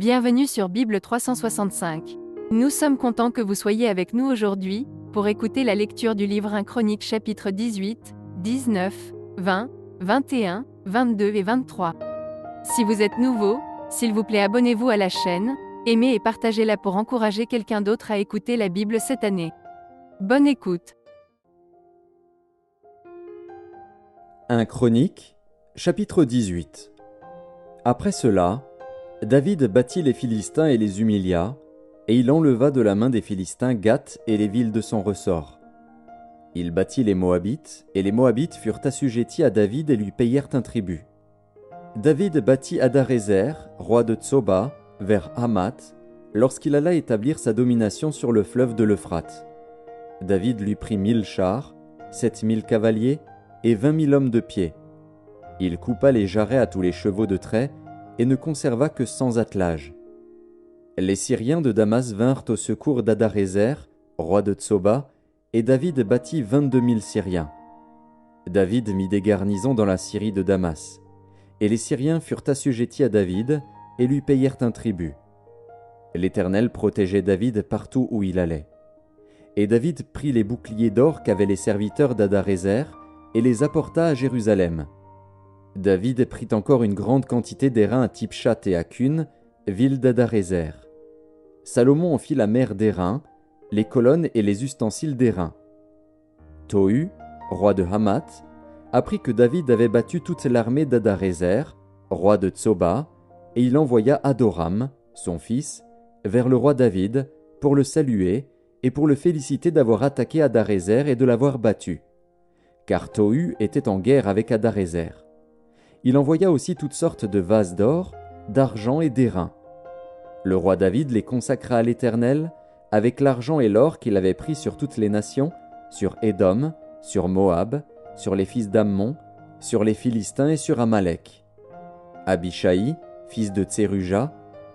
Bienvenue sur Bible 365. Nous sommes contents que vous soyez avec nous aujourd'hui, pour écouter la lecture du livre 1 Chroniques chapitre 18, 19, 20, 21, 22 et 23. Si vous êtes nouveau, s'il vous plaît abonnez-vous à la chaîne, aimez et partagez-la pour encourager quelqu'un d'autre à écouter la Bible cette année. Bonne écoute. 1 Chroniques, chapitre 18. Après cela, David battit les Philistins et les humilia, et il enleva de la main des Philistins Gath et les villes de son ressort. Il battit les Moabites, et les Moabites furent assujettis à David et lui payèrent un tribut. David battit Hadarézer, roi de Tsoba, vers Hamath, lorsqu'il alla établir sa domination sur le fleuve de l'Euphrate. David lui prit 1000 chars, 7000 cavaliers et 20 000 hommes de pied. Il coupa les jarrets à tous les chevaux de trait et ne conserva que 100 attelages. Les Syriens de Damas vinrent au secours d'Hadarézer, roi de Tsoba, et David battit 22 000 Syriens. David mit des garnisons dans la Syrie de Damas, et les Syriens furent assujettis à David et lui payèrent un tribut. L'Éternel protégeait David partout où il allait. Et David prit les boucliers d'or qu'avaient les serviteurs d'Hadarézer et les apporta à Jérusalem. David prit encore une grande quantité d'airain à Tipchat et à Cune, ville d'Hadarézer. Salomon en fit la mer d'airain, les colonnes et les ustensiles d'airain. Tohu, roi de Hamath, apprit que David avait battu toute l'armée d'Hadarézer, roi de Tsoba, et il envoya Adoram, son fils, vers le roi David, pour le saluer et pour le féliciter d'avoir attaqué Hadarézer et de l'avoir battu. Car Tohu était en guerre avec Hadarézer. Il envoya aussi toutes sortes de vases d'or, d'argent et d'airain. Le roi David les consacra à l'Éternel, avec l'argent et l'or qu'il avait pris sur toutes les nations, sur Édom, sur Moab, sur les fils d'Ammon, sur les Philistins et sur Amalek. Abishai, fils de Tseruja,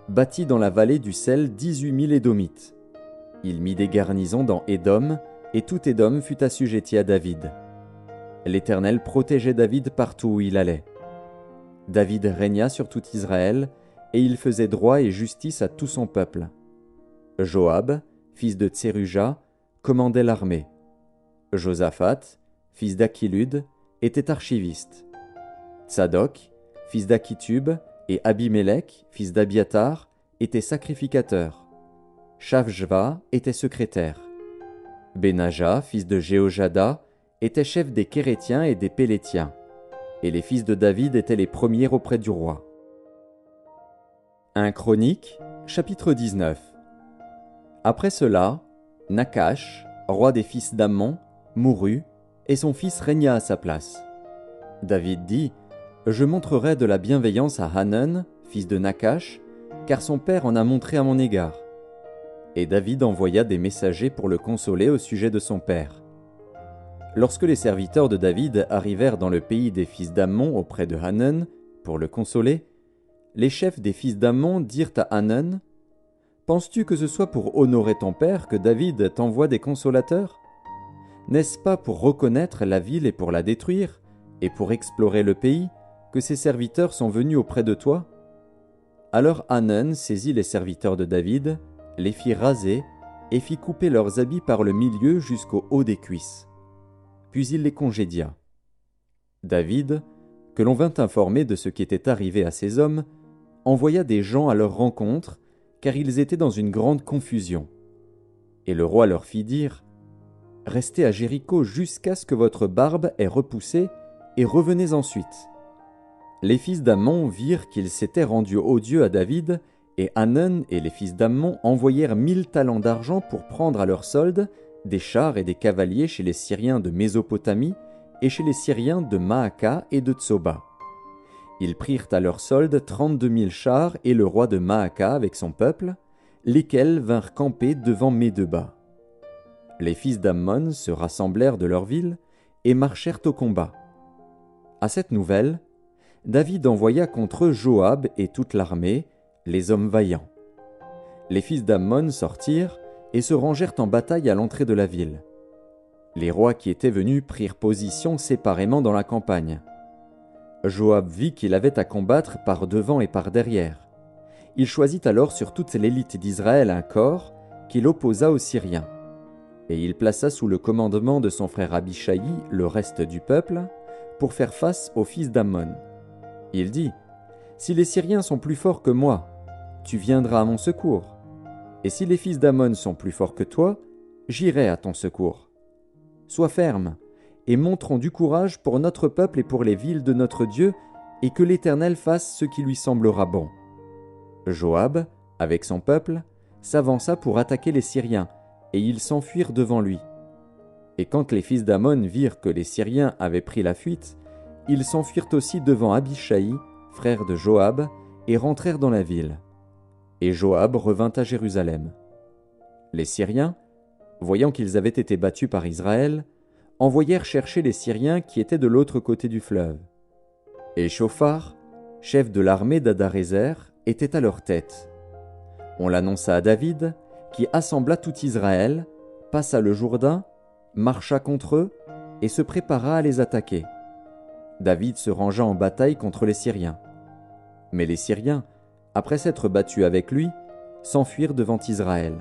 bâtit dans la vallée du sel 18 000 Édomites. Il mit des garnisons dans Édom, et tout Édom fut assujetti à David. L'Éternel protégeait David partout où il allait. David régna sur tout Israël, et il faisait droit et justice à tout son peuple. Joab, fils de Tseruja, commandait l'armée. Josaphat, fils d'Achilud, était archiviste. Tsadok, fils d'Akitub, et Abimélec, fils d'Abiatar, étaient sacrificateurs. Shavjva était secrétaire. Benaja, fils de Jéhojada, était chef des Kérétiens et des Pélétiens. Et les fils de David étaient les premiers auprès du roi. 1 Chroniques, chapitre 19. Après cela, Nakash, roi des fils d'Ammon, mourut, et son fils régna à sa place. David dit : « Je montrerai de la bienveillance à Hanun, fils de Nakash, car son père en a montré à mon égard. » Et David envoya des messagers pour le consoler au sujet de son père. Lorsque les serviteurs de David arrivèrent dans le pays des fils d'Ammon auprès de Hanun, pour le consoler, les chefs des fils d'Ammon dirent à Hanun : « Penses-tu que ce soit pour honorer ton père que David t'envoie des consolateurs ? N'est-ce pas pour reconnaître la ville et pour la détruire, et pour explorer le pays, que ces serviteurs sont venus auprès de toi ?» Alors Hanun saisit les serviteurs de David, les fit raser, et fit couper leurs habits par le milieu jusqu'au haut des cuisses. Puis il les congédia. David, que l'on vint informer de ce qui était arrivé à ces hommes, envoya des gens à leur rencontre, car ils étaient dans une grande confusion. Et le roi leur fit dire : « Restez à Jéricho jusqu'à ce que votre barbe ait repoussé, et revenez ensuite. » Les fils d'Ammon virent qu'ils s'étaient rendus odieux à David, et Hanun et les fils d'Ammon envoyèrent 1000 talents d'argent pour prendre à leur solde des chars et des cavaliers chez les Syriens de Mésopotamie et chez les Syriens de Maaka et de Tsoba. Ils prirent à leur solde 32 000 chars et le roi de Maaka avec son peuple, lesquels vinrent camper devant Médeba. Les fils d'Ammon se rassemblèrent de leur ville et marchèrent au combat. À cette nouvelle, David envoya contre eux Joab et toute l'armée, les hommes vaillants. Les fils d'Ammon sortirent et se rangèrent en bataille à l'entrée de la ville. Les rois qui étaient venus prirent position séparément dans la campagne. Joab vit qu'il avait à combattre par devant et par derrière. Il choisit alors sur toute l'élite d'Israël un corps qu'il opposa aux Syriens. Et il plaça sous le commandement de son frère Abishai le reste du peuple pour faire face aux fils d'Ammon. Il dit : « Si les Syriens sont plus forts que moi, tu viendras à mon secours. Et si les fils d'Ammon sont plus forts que toi, j'irai à ton secours. Sois ferme, et montrons du courage pour notre peuple et pour les villes de notre Dieu, et que l'Éternel fasse ce qui lui semblera bon. » Joab, avec son peuple, s'avança pour attaquer les Syriens, et ils s'enfuirent devant lui. Et quand les fils d'Ammon virent que les Syriens avaient pris la fuite, ils s'enfuirent aussi devant Abishai, frère de Joab, et rentrèrent dans la ville. Et Joab revint à Jérusalem. Les Syriens, voyant qu'ils avaient été battus par Israël, envoyèrent chercher les Syriens qui étaient de l'autre côté du fleuve. Et Shophar, chef de l'armée d'Hadarézer, était à leur tête. On l'annonça à David, qui assembla tout Israël, passa le Jourdain, marcha contre eux et se prépara à les attaquer. David se rangea en bataille contre les Syriens. Mais les Syriens, après s'être battus avec lui, s'enfuirent devant Israël.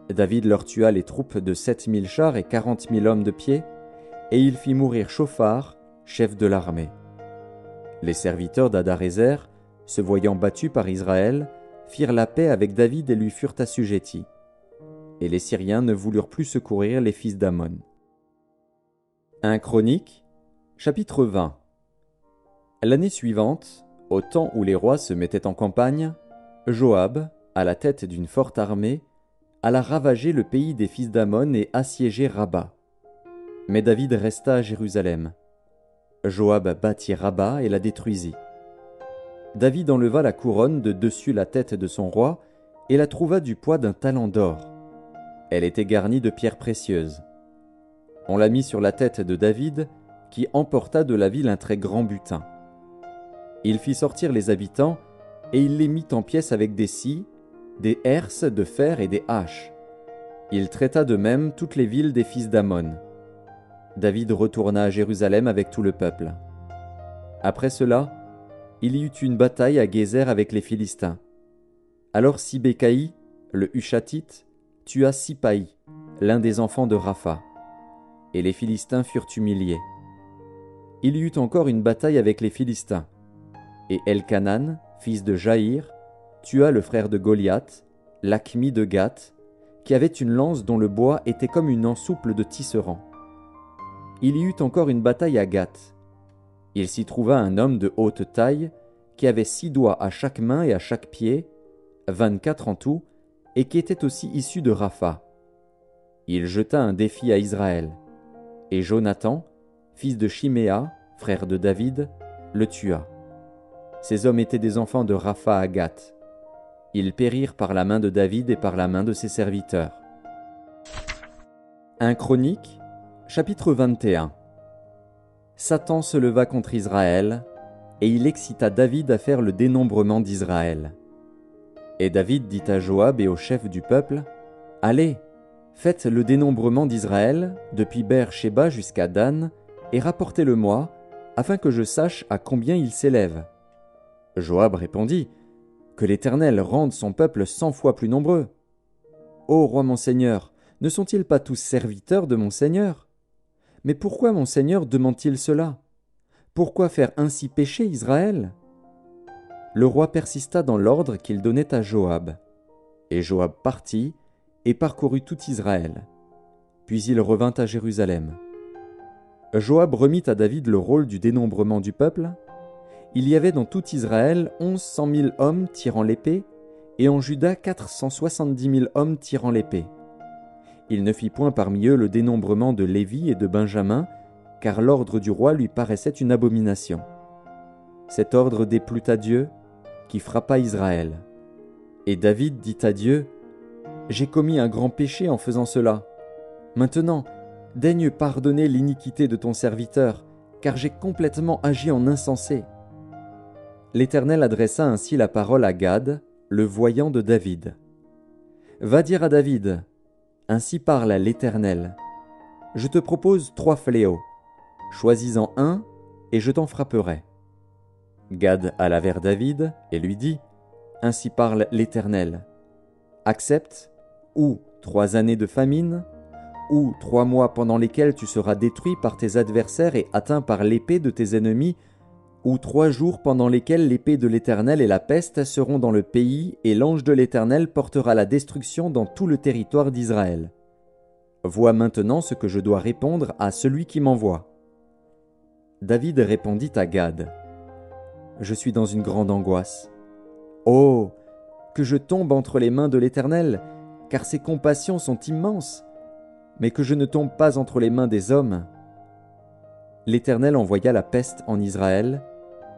David leur tua les troupes de 7000 chars et 40 000 hommes de pied, et il fit mourir Shophar, chef de l'armée. Les serviteurs d'Hadarézer, se voyant battus par Israël, firent la paix avec David et lui furent assujettis. Et les Syriens ne voulurent plus secourir les fils d'Ammon. 1 Chroniques, chapitre 20. L'année suivante, au temps où les rois se mettaient en campagne, Joab, à la tête d'une forte armée, alla ravager le pays des fils d'Ammon et assiéger Rabba. Mais David resta à Jérusalem. Joab bâtit Rabba et la détruisit. David enleva la couronne de dessus la tête de son roi et la trouva du poids d'un talent d'or. Elle était garnie de pierres précieuses. On la mit sur la tête de David, qui emporta de la ville un très grand butin. Il fit sortir les habitants, et il les mit en pièces avec des scies, des herses de fer et des haches. Il traita de même toutes les villes des fils d'Ammon. David retourna à Jérusalem avec tout le peuple. Après cela, il y eut une bataille à Gézer avec les Philistins. Alors Sibécaï, le Hushatite, tua Sipaï, l'un des enfants de Rapha. Et les Philistins furent humiliés. Il y eut encore une bataille avec les Philistins. Et Elkanan, fils de Jaïr, tua le frère de Goliath, Lakmi de Gath, qui avait une lance dont le bois était comme une ensouple de tisserand. Il y eut encore une bataille à Gath. Il s'y trouva un homme de haute taille, qui avait 6 doigts à chaque main et à chaque pied, 24 en tout, et qui était aussi issu de Rapha. Il jeta un défi à Israël, et Jonathan, fils de Chiméa, frère de David, le tua. Ces hommes étaient des enfants de Rapha à Gath. Ils périrent par la main de David et par la main de ses serviteurs. 1 Chroniques, chapitre 21. Satan se leva contre Israël, et il excita David à faire le dénombrement d'Israël. Et David dit à Joab et aux chefs du peuple : « Allez, faites le dénombrement d'Israël, depuis Beer-Shéba jusqu'à Dan, et rapportez-le-moi, afin que je sache à combien il s'élève. » Joab répondit : « Que l'Éternel rende son peuple 100 fois plus nombreux. Ô roi mon Seigneur, ne sont-ils pas tous serviteurs de mon Seigneur ? Mais pourquoi mon Seigneur demande-t-il cela ? Pourquoi faire ainsi pécher Israël ?» Le roi persista dans l'ordre qu'il donnait à Joab. Et Joab partit et parcourut tout Israël. Puis il revint à Jérusalem. Joab remit à David le rôle du dénombrement du peuple. Il y avait dans tout Israël 100 000 hommes tirant l'épée, et en Juda 470 000 hommes tirant l'épée. Il ne fit point parmi eux le dénombrement de Lévi et de Benjamin, car l'ordre du roi lui paraissait une abomination. Cet ordre déplut à Dieu, qui frappa Israël. Et David dit à Dieu : « J'ai commis un grand péché en faisant cela. Maintenant, daigne pardonner l'iniquité de ton serviteur, car j'ai complètement agi en insensé. » L'Éternel adressa ainsi la parole à Gad, le voyant de David. « Va dire à David : Ainsi parle l'Éternel. Je te propose 3 fléaux. Choisis-en un, et je t'en frapperai. » Gad alla vers David et lui dit : « ainsi parle l'Éternel. Accepte, ou 3 années de famine, ou 3 mois pendant lesquels tu seras détruit par tes adversaires et atteint par l'épée de tes ennemis, ou 3 jours pendant lesquels l'épée de l'Éternel et la peste seront dans le pays, et l'ange de l'Éternel portera la destruction dans tout le territoire d'Israël. Vois maintenant ce que je dois répondre à celui qui m'envoie. » David répondit à Gad, « Je suis dans une grande angoisse. Oh, que je tombe entre les mains de l'Éternel, car ses compassions sont immenses, mais que je ne tombe pas entre les mains des hommes. » L'Éternel envoya la peste en Israël,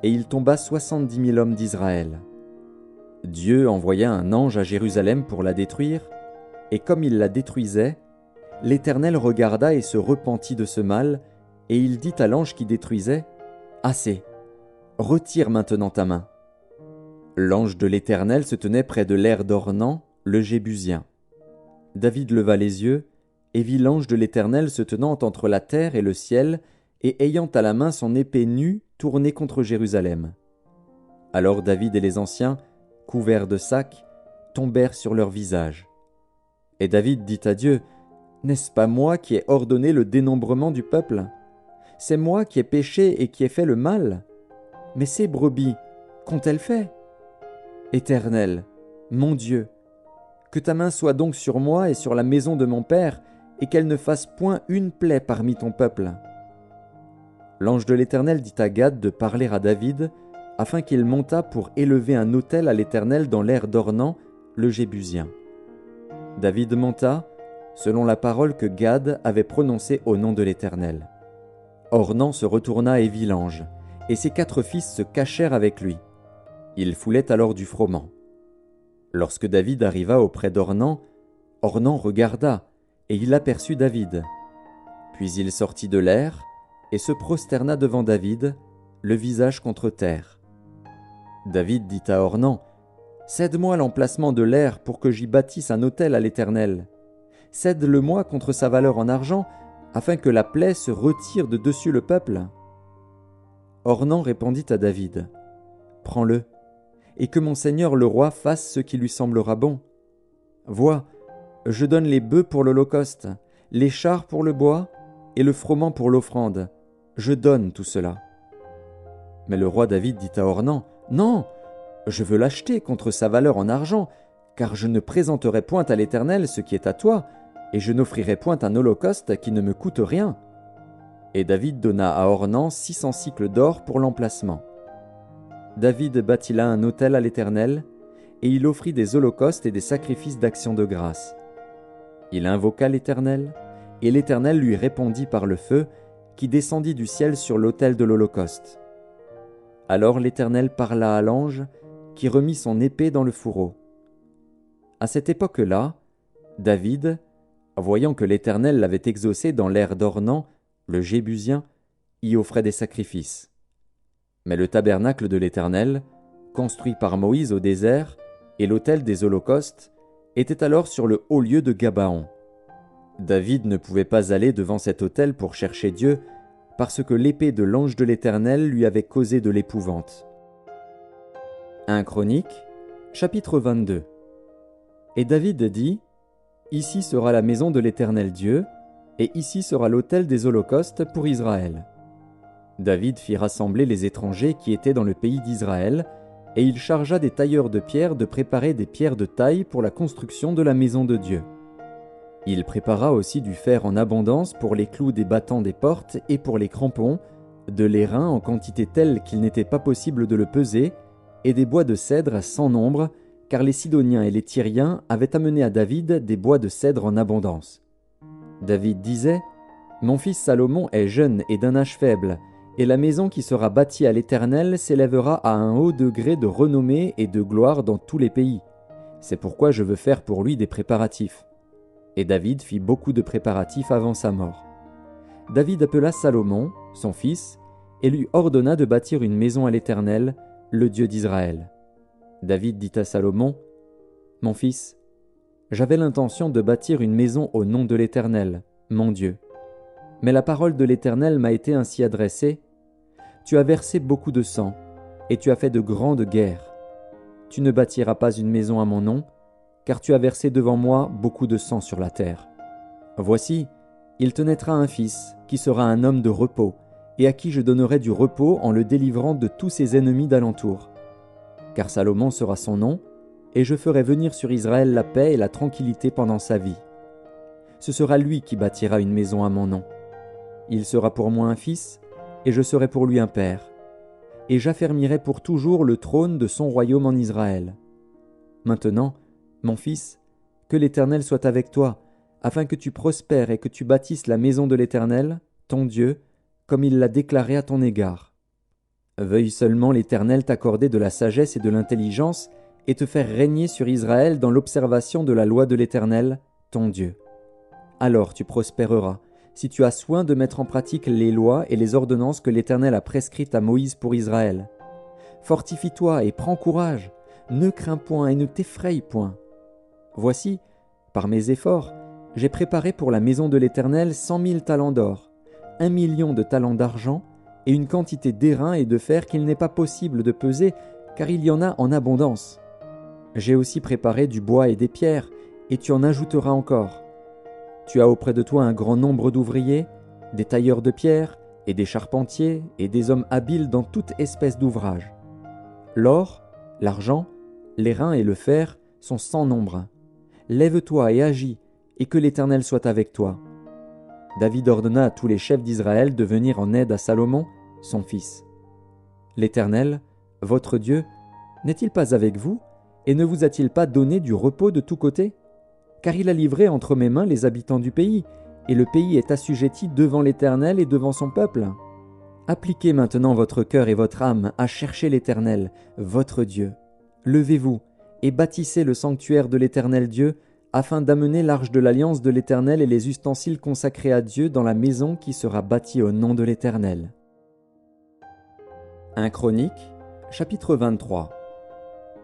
et il tomba 70 000 hommes d'Israël. Dieu envoya un ange à Jérusalem pour la détruire, et comme il la détruisait, l'Éternel regarda et se repentit de ce mal, et il dit à l'ange qui détruisait, « Assez, retire maintenant ta main. » L'ange de l'Éternel se tenait près de l'aire d'Ornan, le Jébusien. David leva les yeux, et vit l'ange de l'Éternel se tenant entre la terre et le ciel, et ayant à la main son épée nue tournée contre Jérusalem. Alors David et les anciens, couverts de sacs, tombèrent sur leur visage. Et David dit à Dieu, « N'est-ce pas moi qui ai ordonné le dénombrement du peuple? C'est moi qui ai péché et qui ai fait le mal. Mais ces brebis, qu'ont-elles fait? Éternel, mon Dieu, que ta main soit donc sur moi et sur la maison de mon père, et qu'elle ne fasse point une plaie parmi ton peuple. » L'ange de l'Éternel dit à Gad de parler à David, afin qu'il montât pour élever un autel à l'Éternel dans l'aire d'Ornan, le Jébusien. David monta, selon la parole que Gad avait prononcée au nom de l'Éternel. Ornan se retourna et vit l'ange, et ses 4 fils se cachèrent avec lui. Il foulait alors du froment. Lorsque David arriva auprès d'Ornan, Ornan regarda, et il aperçut David. Puis il sortit de l'aire, et se prosterna devant David, le visage contre terre. David dit à Ornan, « Cède-moi l'emplacement de l'aire pour que j'y bâtisse un autel à l'Éternel. Cède-le-moi contre sa valeur en argent, afin que la plaie se retire de dessus le peuple. » Ornan répondit à David, « Prends-le, et que mon seigneur le roi fasse ce qui lui semblera bon. Vois, je donne les bœufs pour l'holocauste, les chars pour le bois, et le froment pour l'offrande. Je donne tout cela. » Mais le roi David dit à Ornan, « Non, je veux l'acheter contre sa valeur en argent, car je ne présenterai point à l'Éternel ce qui est à toi, et je n'offrirai point un holocauste qui ne me coûte rien. » Et David donna à Ornan 600 sicles d'or pour l'emplacement. David bâtit là un autel à l'Éternel, et il offrit des holocaustes et des sacrifices d'action de grâce. Il invoqua l'Éternel, et l'Éternel lui répondit par le feu, qui descendit du ciel sur l'autel de l'holocauste. Alors l'Éternel parla à l'ange, qui remit son épée dans le fourreau. À cette époque-là, David, voyant que l'Éternel l'avait exaucé dans l'aire d'Ornan, le Jébusien, y offrait des sacrifices. Mais le tabernacle de l'Éternel, construit par Moïse au désert, et l'autel des holocaustes, étaient alors sur le haut lieu de Gabaon. David ne pouvait pas aller devant cet autel pour chercher Dieu, parce que l'épée de l'ange de l'Éternel lui avait causé de l'épouvante. 1 Chroniques, chapitre 22. Et David dit, « Ici sera la maison de l'Éternel Dieu, et ici sera l'autel des holocaustes pour Israël. » David fit rassembler les étrangers qui étaient dans le pays d'Israël, et il chargea des tailleurs de pierre de préparer des pierres de taille pour la construction de la maison de Dieu. Il prépara aussi du fer en abondance pour les clous des battants des portes et pour les crampons, de l'airain en quantité telle qu'il n'était pas possible de le peser, et des bois de cèdre sans nombre, car les Sidoniens et les Tyriens avaient amené à David des bois de cèdre en abondance. David disait, « Mon fils Salomon est jeune et d'un âge faible, et la maison qui sera bâtie à l'Éternel s'élèvera à un haut degré de renommée et de gloire dans tous les pays. C'est pourquoi je veux faire pour lui des préparatifs. » Et David fit beaucoup de préparatifs avant sa mort. David appela Salomon, son fils, et lui ordonna de bâtir une maison à l'Éternel, le Dieu d'Israël. David dit à Salomon, « Mon fils, j'avais l'intention de bâtir une maison au nom de l'Éternel, mon Dieu. Mais la parole de l'Éternel m'a été ainsi adressée, « Tu as versé beaucoup de sang, et tu as fait de grandes guerres. tu ne bâtiras pas une maison à mon nom, car tu as versé devant moi beaucoup de sang sur la terre. Voici, il te naîtra un fils, qui sera un homme de repos, et à qui je donnerai du repos en le délivrant de tous ses ennemis d'alentour. Car Salomon sera son nom, et je ferai venir sur Israël la paix et la tranquillité pendant sa vie. Ce sera lui qui bâtira une maison à mon nom. Il sera pour moi un fils, et je serai pour lui un père. Et j'affermirai pour toujours le trône de son royaume en Israël. Maintenant, mon fils, que l'Éternel soit avec toi, afin que tu prospères et que tu bâtisses la maison de l'Éternel, ton Dieu, comme il l'a déclaré à ton égard. Veuille seulement l'Éternel t'accorder de la sagesse et de l'intelligence, et te faire régner sur Israël dans l'observation de la loi de l'Éternel, ton Dieu. Alors tu prospéreras, si tu as soin de mettre en pratique les lois et les ordonnances que l'Éternel a prescrites à Moïse pour Israël. Fortifie-toi et prends courage, ne crains point et ne t'effraie point. Voici, par mes efforts, j'ai préparé pour la maison de l'Éternel 100 000 talents d'or, 1 million de talents d'argent et une quantité d'airain et de fer qu'il n'est pas possible de peser, car il y en a en abondance. J'ai aussi préparé du bois et des pierres, et tu en ajouteras encore. Tu as auprès de toi un grand nombre d'ouvriers, des tailleurs de pierre, et des charpentiers, et des hommes habiles dans toute espèce d'ouvrage. L'or, l'argent, l'airain et le fer sont sans nombre. Lève-toi et agis, et que l'Éternel soit avec toi. David ordonna à tous les chefs d'Israël de venir en aide à Salomon, son fils. L'Éternel, votre Dieu, n'est-il pas avec vous, et ne vous a-t-il pas donné du repos de tous côtés? Car il a livré entre mes mains les habitants du pays, et le pays est assujetti devant l'Éternel et devant son peuple. Appliquez maintenant votre cœur et votre âme à chercher l'Éternel, votre Dieu. Levez-vous et bâtissez le sanctuaire de l'Éternel Dieu, afin d'amener l'arche de l'alliance de l'Éternel et les ustensiles consacrés à Dieu dans la maison qui sera bâtie au nom de l'Éternel. 1 Chroniques, chapitre 23.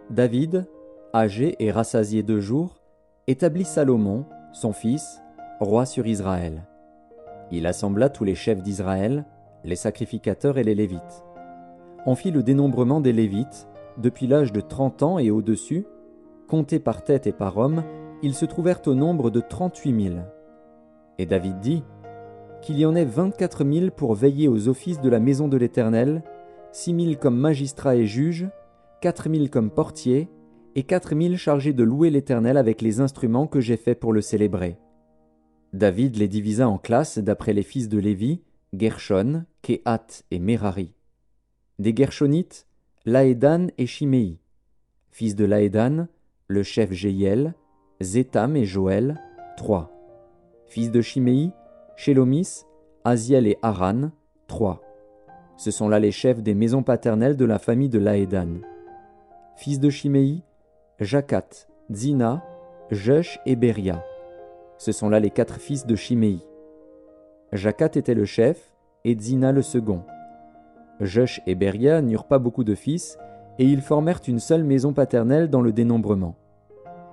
David, âgé et rassasié de jours, établit Salomon, son fils, roi sur Israël. Il assembla tous les chefs d'Israël, les sacrificateurs et les Lévites. On fit le dénombrement des Lévites, depuis l'âge de 30 ans et au-dessus, comptés par tête et par homme, ils se trouvèrent au nombre de 38 000. Et David dit qu'il y en ait 24 000 pour veiller aux offices de la maison de l'Éternel, 6 000 comme magistrats et juges, 4 000 comme portiers, et 4 000 chargés de louer l'Éternel avec les instruments que j'ai faits pour le célébrer. David les divisa en classes d'après les fils de Lévi, Gershon, Kehath et Merari. Des Gershonites, Laédan et Shimei. Fils de Laédan, le chef Jéhiel, Zétham et Joël, 3. Fils de Shimei, Shélomis, Aziel et Haran, 3. Ce sont là les chefs des maisons paternelles de la famille de Laédan. Fils de Shimei, Jakat, Zina, Jush et Beria. Ce sont là les 4 fils de Shimei. Jakat était le chef, et Zina le second. Jush et Beria n'eurent pas beaucoup de fils, et ils formèrent une seule maison paternelle dans le dénombrement.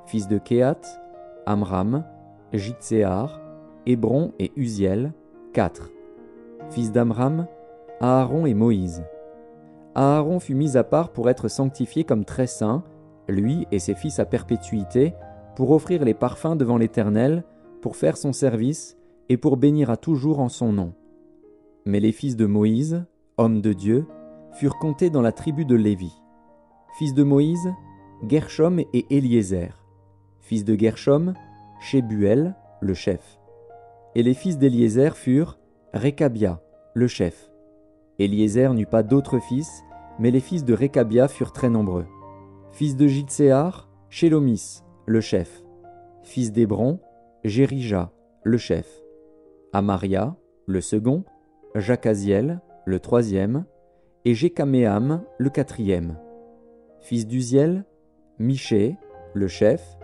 Fils de Kehath, Amram, Jitséar, Hébron et Uziel, 4. Fils d'Amram, Aaron et Moïse. Aaron fut mis à part pour être sanctifié comme très saint, lui et ses fils à perpétuité, pour offrir les parfums devant l'Éternel, pour faire son service et pour bénir à toujours en son nom. Mais les fils de Moïse, hommes de Dieu, furent comptés dans la tribu de Lévi. Fils de Moïse, Gershom et Éliézer. Fils de Gershom, Shebuel, le chef. Et les fils d'Éliézer furent Récabia, le chef. Éliézer n'eut pas d'autres fils, mais les fils de Récabia furent très nombreux. Fils de Jitséar, Shélomis, le chef. Fils d'Hébron, Jérija, le chef. Amaria, le second, Jacaziel, le troisième, et Jécaméam, le quatrième. Fils d'Uziel, Miché, le chef,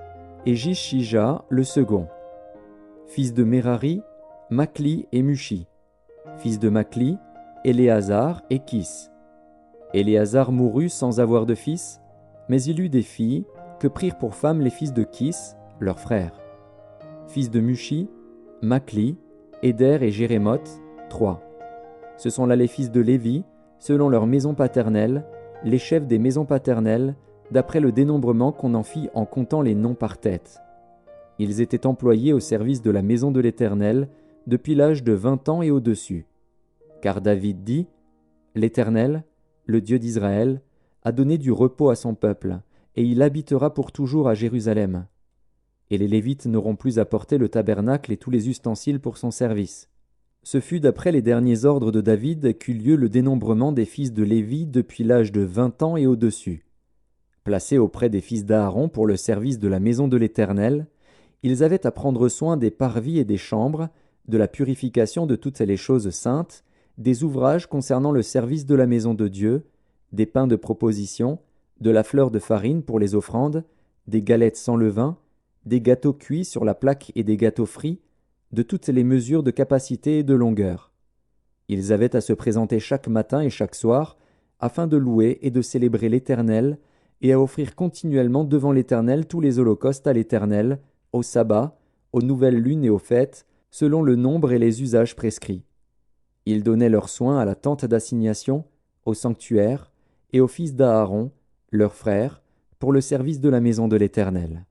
et Jishija, le second. Fils de Merari, Makli et Mushi. Fils de Makli, Éléazar et Kis. Éléazar mourut sans avoir de fils, mais il eut des filles que prirent pour femmes les fils de Kis, leur frère. Fils de Mushi, Makli, Éder et Jérémoth, 3. Ce sont là les fils de Lévi, selon leur maison paternelle, les chefs des maisons paternelles, d'après le dénombrement qu'on en fit en comptant les noms par tête. Ils étaient employés au service de la maison de l'Éternel depuis l'âge de 20 ans et au-dessus. Car David dit : « L'Éternel, le Dieu d'Israël, a donné du repos à son peuple, et il habitera pour toujours à Jérusalem. Et les Lévites n'auront plus à porter le tabernacle et tous les ustensiles pour son service. » Ce fut d'après les derniers ordres de David qu'eut lieu le dénombrement des fils de Lévi depuis l'âge de 20 ans et au-dessus. Placés auprès des fils d'Aaron pour le service de la maison de l'Éternel, ils avaient à prendre soin des parvis et des chambres, de la purification de toutes les choses saintes, des ouvrages concernant le service de la maison de Dieu, des pains de proposition, de la fleur de farine pour les offrandes, des galettes sans levain, des gâteaux cuits sur la plaque et des gâteaux frits, de toutes les mesures de capacité et de longueur. Ils avaient à se présenter chaque matin et chaque soir, afin de louer et de célébrer l'Éternel, et à offrir continuellement devant l'Éternel tous les holocaustes à l'Éternel, au sabbat, aux nouvelles lunes et aux fêtes, selon le nombre et les usages prescrits. Ils donnaient leurs soins à la tente d'assignation, au sanctuaire, et aux fils d'Aaron, leurs frères, pour le service de la maison de l'Éternel.